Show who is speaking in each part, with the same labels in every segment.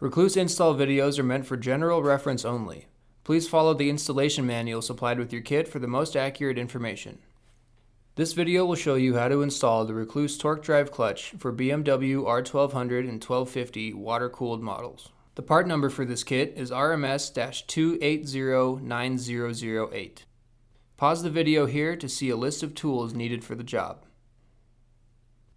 Speaker 1: Rekluse install videos are meant for general reference only. Please follow the installation manual supplied with your kit for the most accurate information. This video will show you how to install the Rekluse TorqDrive clutch for BMW R1200 and R1250 water-cooled models. The part number for this kit is RMS-2809008. Pause the video here to see a list of tools needed for the job.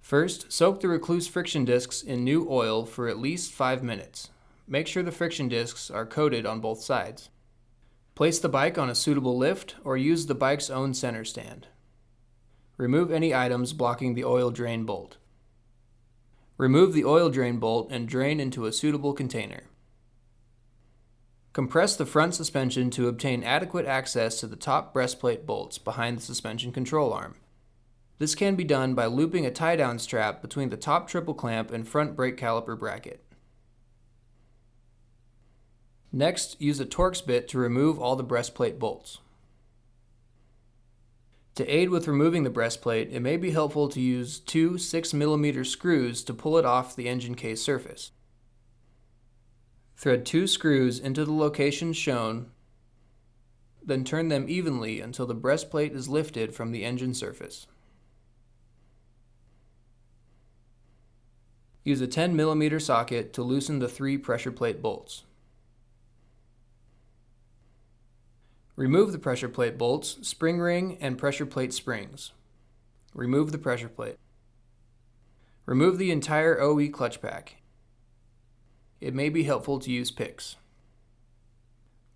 Speaker 1: First, soak the Rekluse friction discs in new oil for at least 5 minutes. Make sure the friction discs are coated on both sides. Place the bike on a suitable lift or use the bike's own center stand. Remove any items blocking the oil drain bolt. Remove the oil drain bolt and drain into a suitable container. Compress the front suspension to obtain adequate access to the top breastplate bolts behind the suspension control arm. This can be done by looping a tie-down strap between the top triple clamp and front brake caliper bracket. Next, use a Torx bit to remove all the breastplate bolts. To aid with removing the breastplate, it may be helpful to use two 6mm screws to pull it off the engine case surface. Thread 2 screws into the locations shown, then turn them evenly until the breastplate is lifted from the engine surface. Use a 10mm socket to loosen the 3 pressure plate bolts. Remove the pressure plate bolts, spring ring, and pressure plate springs. Remove the pressure plate. Remove the entire OE clutch pack. It may be helpful to use picks.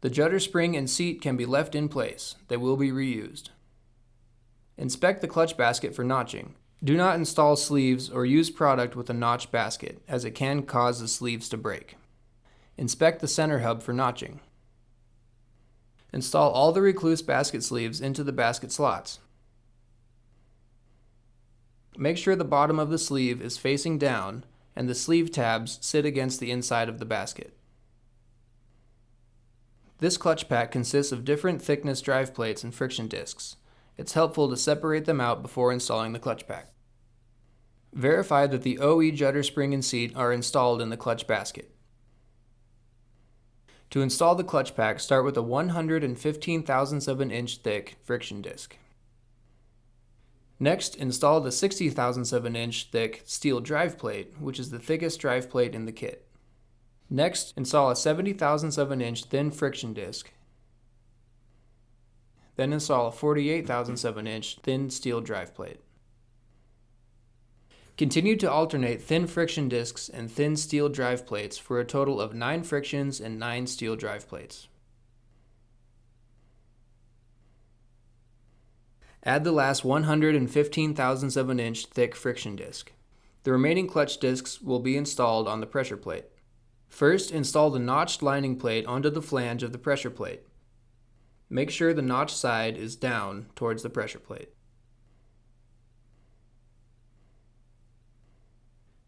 Speaker 1: The judder spring and seat can be left in place. They will be reused. Inspect the clutch basket for notching. Do not install sleeves or use product with a notch basket, as it can cause the sleeves to break. Inspect the center hub for notching. Install all the Rekluse basket sleeves into the basket slots. Make sure the bottom of the sleeve is facing down and the sleeve tabs sit against the inside of the basket. This clutch pack consists of different thickness drive plates and friction discs. It's helpful to separate them out before installing the clutch pack. Verify that the OE judder spring and seat are installed in the clutch basket. To install the clutch pack, start with a 115,000ths of an inch thick friction disc. Next, install the 60,000ths of an inch thick steel drive plate, which is the thickest drive plate in the kit. Next, install a 70,000ths of an inch thin friction disc. Then install a 48,000ths of an inch thin steel drive plate. Continue to alternate thin friction discs and thin steel drive plates for a total of 9 frictions and 9 steel drive plates. Add the last 115,000ths of an inch thick friction disc. The remaining clutch discs will be installed on the pressure plate. First, install the notched lining plate onto the flange of the pressure plate. Make sure the notched side is down towards the pressure plate.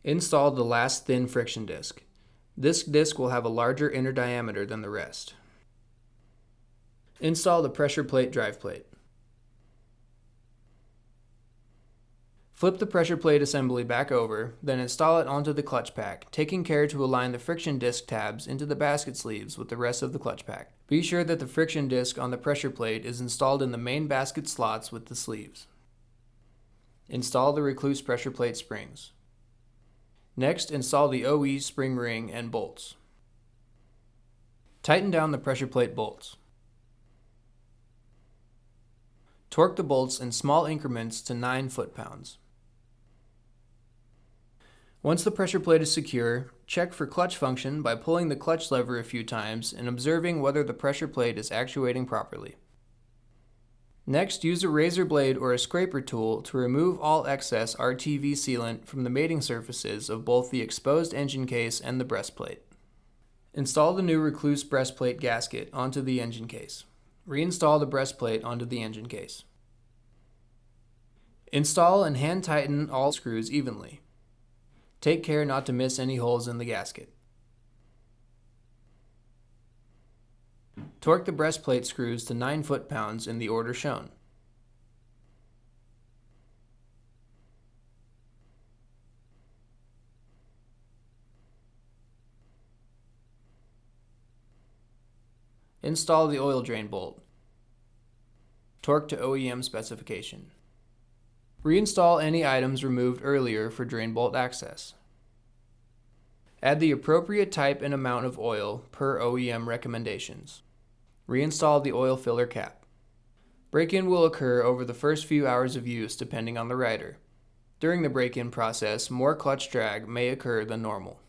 Speaker 1: Install the last thin friction disc. This disc will have a larger inner diameter than the rest. Install the pressure plate drive plate. Flip the pressure plate assembly back over, then install it onto the clutch pack, taking care to align the friction disc tabs into the basket sleeves with the rest of the clutch pack. Be sure that the friction disc on the pressure plate is installed in the main basket slots with the sleeves. Install the Rekluse pressure plate springs. Next, install the OE spring ring and bolts. Tighten down the pressure plate bolts. Torque the bolts in small increments to 9 foot-pounds. Once the pressure plate is secure, check for clutch function by pulling the clutch lever a few times and observing whether the pressure plate is actuating properly. Next, use a razor blade or a scraper tool to remove all excess RTV sealant from the mating surfaces of both the exposed engine case and the breastplate. Install the new Rekluse breastplate gasket onto the engine case. Reinstall the breastplate onto the engine case. Install and hand tighten all screws evenly. Take care not to miss any holes in the gasket. Torque the breastplate screws to 9 foot-pounds in the order shown. Install the oil drain bolt. Torque to OEM specification. Reinstall any items removed earlier for drain bolt access. Add the appropriate type and amount of oil per OEM recommendations. Reinstall the oil filler cap. Break-in will occur over the first few hours of use depending on the rider. During the break-in process, more clutch drag may occur than normal.